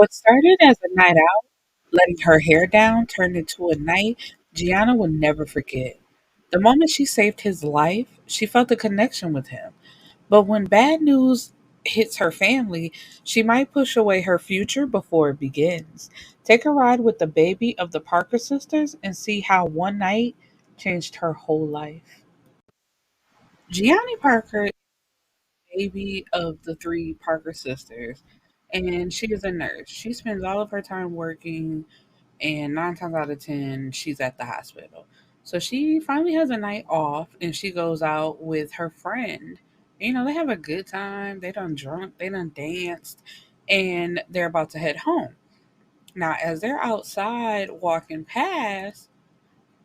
What started as a night out, letting her hair down, turned into a night Gianna would never forget. The moment she saved his life, she felt a connection with him. But when bad news hits her family, she might push away her future before it begins. Take a ride with the baby of the Parker sisters and see how one night changed her whole life. Gianni Parker, baby of the three Parker sisters, and she is a nurse. She spends all of her time working, and 9 times out of 10, she's at the hospital. So she finally has a night off, and she goes out with her friend. They have a good time. They done drunk, they done danced, and they're about to head home. Now, as they're outside walking past,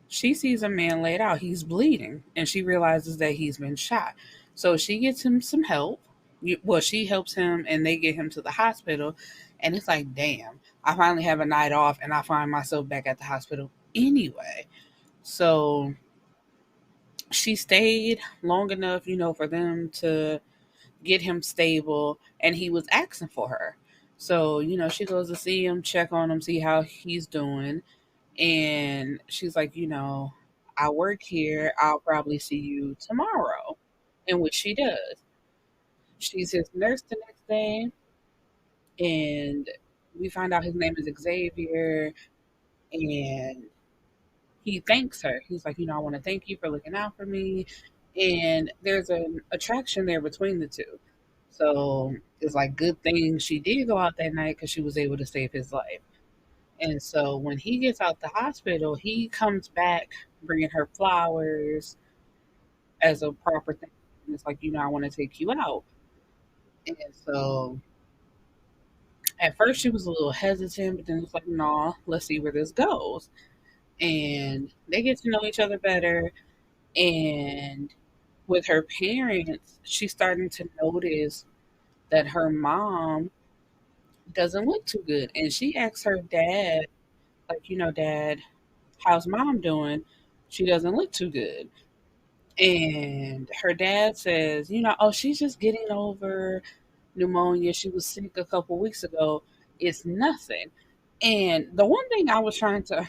she sees a man laid out. He's bleeding, and she realizes that he's been shot. So she gets him some help. Well, she helps him, and they get him to the hospital. And it's like, damn, I finally have a night off, and I find myself back at the hospital anyway. So she stayed long enough, for them to get him stable, and he was asking for her. So, she goes to see him, check on him, see how he's doing. And she's like, I work here. I'll probably see you tomorrow. In which she does. She's his nurse the next day, and we find out his name is Xavier, and he thanks her. He's like, I want to thank you for looking out for me. And there's an attraction there between the two. So it's like good thing she did go out that night because she was able to save his life. And so when he gets out the hospital, he comes back bringing her flowers as a proper thing. And it's like, I want to take you out. And so at first she was a little hesitant, but then it's like, nah, let's see where this goes. And they get to know each other better. And with her parents, she's starting to notice that her mom doesn't look too good. And she asks her dad, like, Dad, how's mom doing? She doesn't look too good. And her dad says, oh, she's just getting over pneumonia. She was sick a couple weeks ago. It's nothing. And the one thing I was trying to,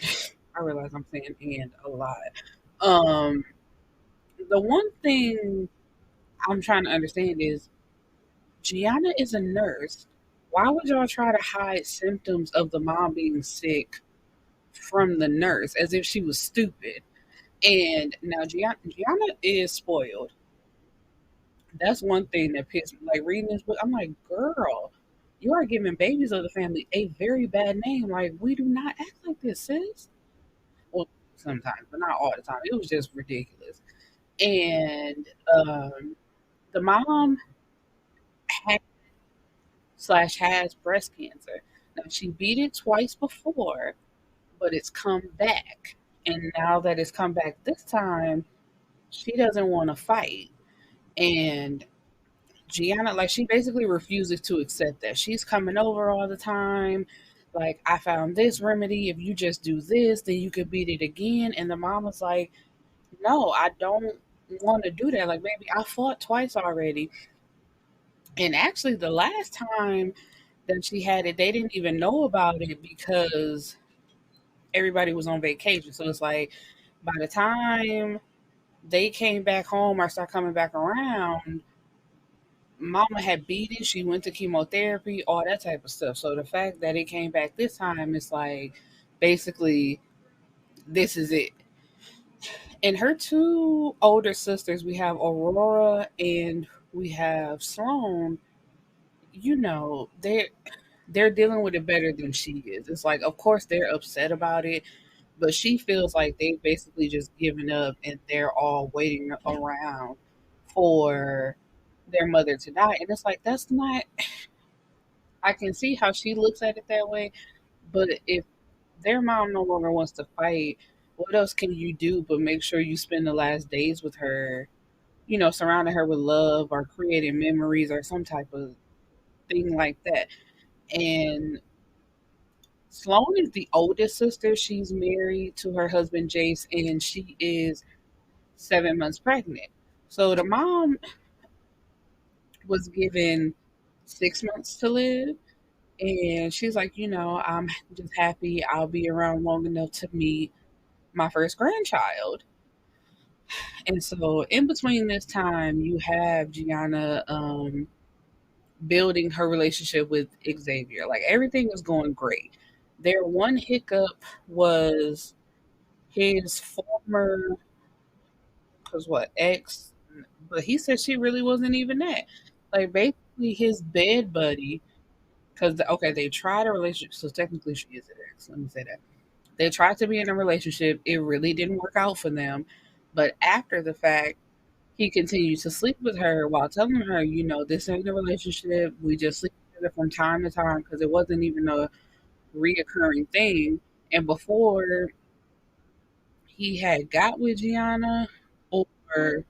I realize I'm saying and a lot. Um, the one thing I'm trying to understand is Gianna is a nurse. Why would y'all try to hide symptoms of the mom being sick from the nurse as if she was stupid? And now Gianna is spoiled. That's one thing that pissed me. Like reading this book, I'm like, girl, you are giving babies of the family a very bad name. Like, we do not act like this, sis. Well, sometimes, but not all the time. It was just ridiculous. And the mom had slash has breast cancer. Now she beat it twice before, but it's come back. And now that it's come back this time, she doesn't want to fight. And Gianna, like, she basically refuses to accept that. She's coming over all the time. Like, I found this remedy. If you just do this, then you could beat it again. And the mama's like, no, I don't want to do that. Like, baby, I fought twice already. And actually, the last time that she had it, they didn't even know about it because everybody was on vacation. So it's like, by the time they came back home or start coming back around, mama had beat it. She went to chemotherapy, all that type of stuff. So the fact that it came back this time, it's like basically this is it. And her two older sisters, we have Aurora and we have Sloan. They're dealing with it better than she is. It's like, of course, they're upset about it, but she feels like they've basically just given up and they're all waiting around for their mother to die. And it's like, that's not, I can see how she looks at it that way, but if their mom no longer wants to fight, what else can you do but make sure you spend the last days with her, surrounding her with love or creating memories or some type of thing like that. And Sloane is the oldest sister. She's married to her husband Jace, and she is 7 months pregnant. So the mom was given 6 months to live, And she's like, I'm just happy I'll be around long enough to meet my first grandchild. And so in between this time, you have Gianna building her relationship with Xavier. Like everything was going great. Their one hiccup was his former, because what, ex, but he said she really wasn't even that. Like basically his bed buddy, because, okay, they tried a relationship. So technically she is an ex. Let me say that. They tried to be in a relationship. It really didn't work out for them. But after the fact, he continued to sleep with her while telling her, this ain't a relationship. We just sleep together from time to time because it wasn't even a reoccurring thing. And before he had got with Gianna, or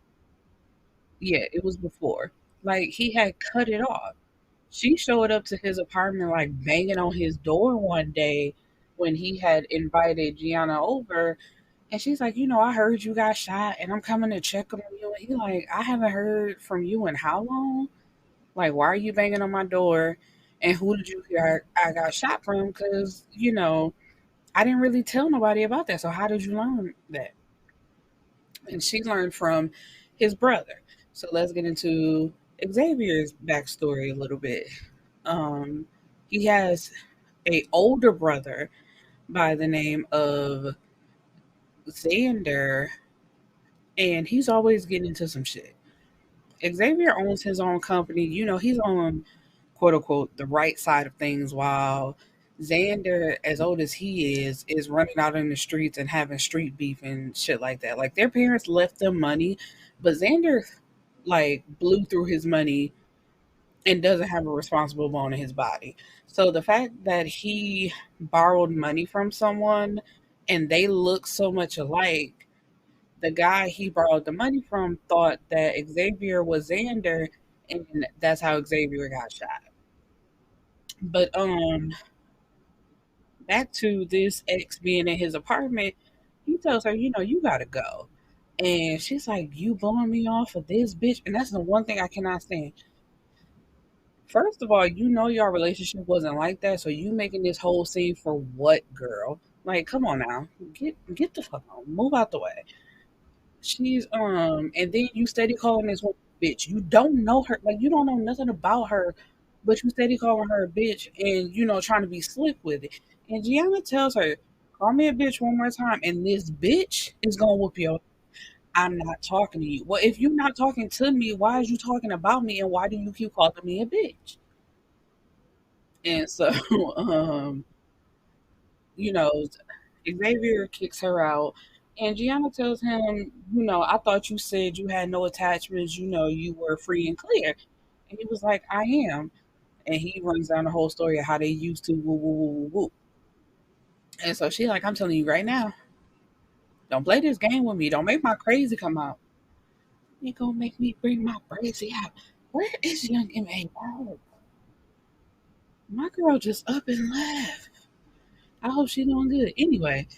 yeah, it was before, like he had cut it off. She showed up to his apartment like banging on his door one day when he had invited Gianna over. And she's like, I heard you got shot and I'm coming to check on you. And he like, I haven't heard from you in how long? Like, why are you banging on my door? And who did you hear I got shot from? Because, I didn't really tell nobody about that. So how did you learn that? And she learned from his brother. So let's get into Xavier's backstory a little bit. Um, he has a older brother by the name of Xander, and he's always getting into some shit. Xavier owns his own company. He's on quote unquote the right side of things, while Xander, as old as he is running out in the streets and having street beef and shit like that. Like their parents left them money, but Xander like blew through his money and doesn't have a responsible bone in his body. So the fact that he borrowed money from someone and they look so much alike, the guy he borrowed the money from thought that Xavier was Xander, and that's how Xavier got shot. But back to this ex being in his apartment, he tells her, you gotta go. And she's like, you blowing me off for this bitch? And that's the one thing I cannot stand. First of all, your relationship wasn't like that, so you making this whole scene for what, girl? Like, come on now, get the fuck on, move out the way. And then you steady calling this woman a bitch. You don't know her, like you don't know nothing about her, but you steady calling her a bitch, and trying to be slick with it. And Gianna tells her, "Call me a bitch one more time, and this bitch is gonna whoop your." I'm not talking to you. Well, if you're not talking to me, why is you talking about me, and why do you keep calling me a bitch? And so, um, you know, Xavier kicks her out, and Gianna tells him, I thought you said you had no attachments, you were free and clear. And he was like, I am. And he runs down the whole story of how they used to woo woo woo woo woo. And so she's like, I'm telling you right now, don't play this game with me. Don't make my crazy come out. You gonna make me bring my crazy out. Where is young M.A.? Oh, my girl just up and left. I hope she's doing good. Anyway,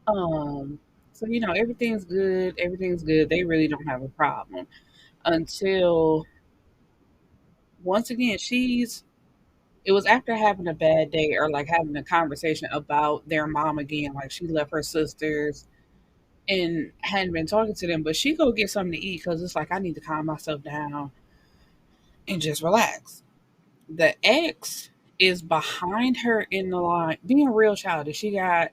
Um, so everything's good. Everything's good. They really don't have a problem until once again she's. It was after having a bad day or like having a conversation about their mom again. Like she left her sisters and hadn't been talking to them, but she go get something to eat because it's like I need to calm myself down and just relax. The ex is behind her in the line, being real childish. She got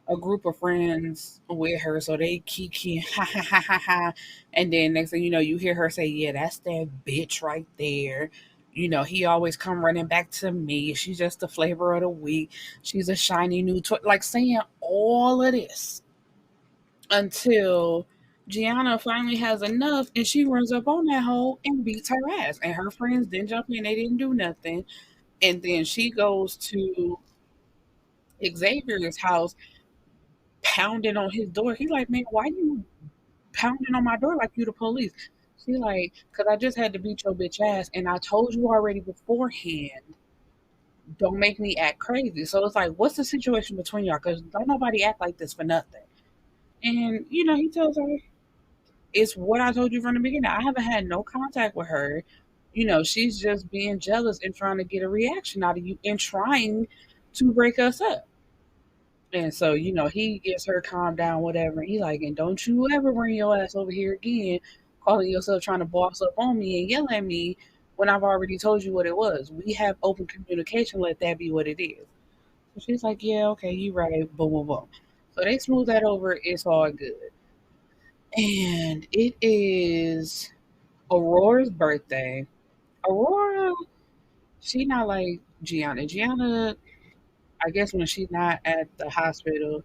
a group of friends with her, so they kiki ha ha ha ha ha, and then next thing you know, you hear her say, "Yeah, that's that bitch right there." He always come running back to me. She's just the flavor of the week. She's a shiny new toy, like saying all of this until Gianna finally has enough, and she runs up on that hoe and beats her ass. And her friends didn't jump in; they didn't do nothing. And then she goes to Xavier's house pounding on his door. He like, man, why you pounding on my door like you the police? She like, cause I just had to beat your bitch ass, and I told you already beforehand. Don't make me act crazy. So it's like, what's the situation between y'all? Cause don't nobody act like this for nothing. And he tells her it's what I told you from the beginning. I haven't had no contact with her. she's just being jealous and trying to get a reaction out of you and trying to break us up. And so, he gets her calmed down, whatever. He like, and don't you ever bring your ass over here again, calling yourself trying to boss up on me and yell at me when I've already told you what it was. We have open communication. Let that be what it is. So she's like, yeah, okay, you right. Boom, boom, boom. So they smooth that over. It's all good. And it is Aurora's birthday. Aurora, she not like Gianna. Gianna, I guess when she's not at the hospital,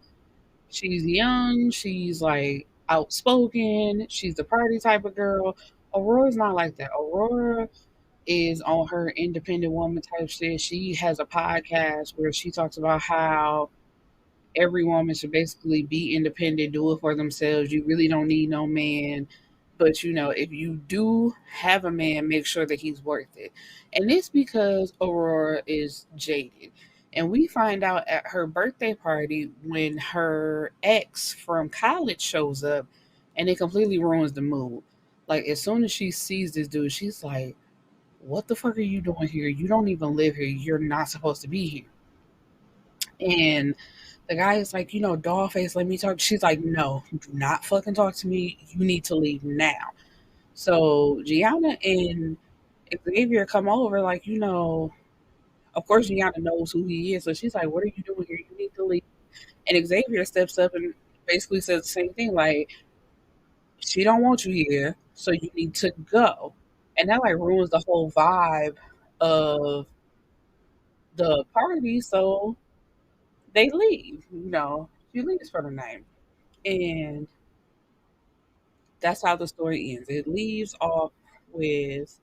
she's young, she's like outspoken, she's the party type of girl. Aurora's not like that. Aurora is on her independent woman type shit. She has a podcast where she talks about how every woman should basically be independent, do it for themselves. You really don't need no man. But if you do have a man, make sure that he's worth it. And it's because Aurora is jaded. And we find out at her birthday party when her ex from college shows up and it completely ruins the mood. Like, as soon as she sees this dude, she's like, what the fuck are you doing here? You don't even live here. You're not supposed to be here. And the guy is like, Dollface, let me talk. She's like, no, do not fucking talk to me. You need to leave now. So Gianna and Xavier come over, like, of course Gianna knows who he is. So she's like, what are you doing here? You need to leave. And Xavier steps up and basically says the same thing, like, she don't want you here, so you need to go. And that like ruins the whole vibe of the party. So they leave, she leaves for the night. And that's how the story ends. It leaves off with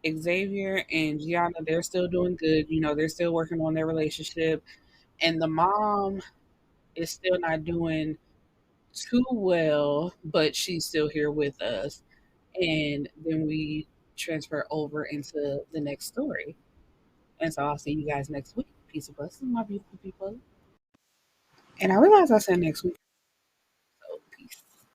Xavier and Gianna. They're still doing good. They're still working on their relationship. And the mom is still not doing too well, but she's still here with us. And then we transfer over into the next story. And so I'll see you guys next week. Peace and blessings, my beautiful people. And I realize I said next week.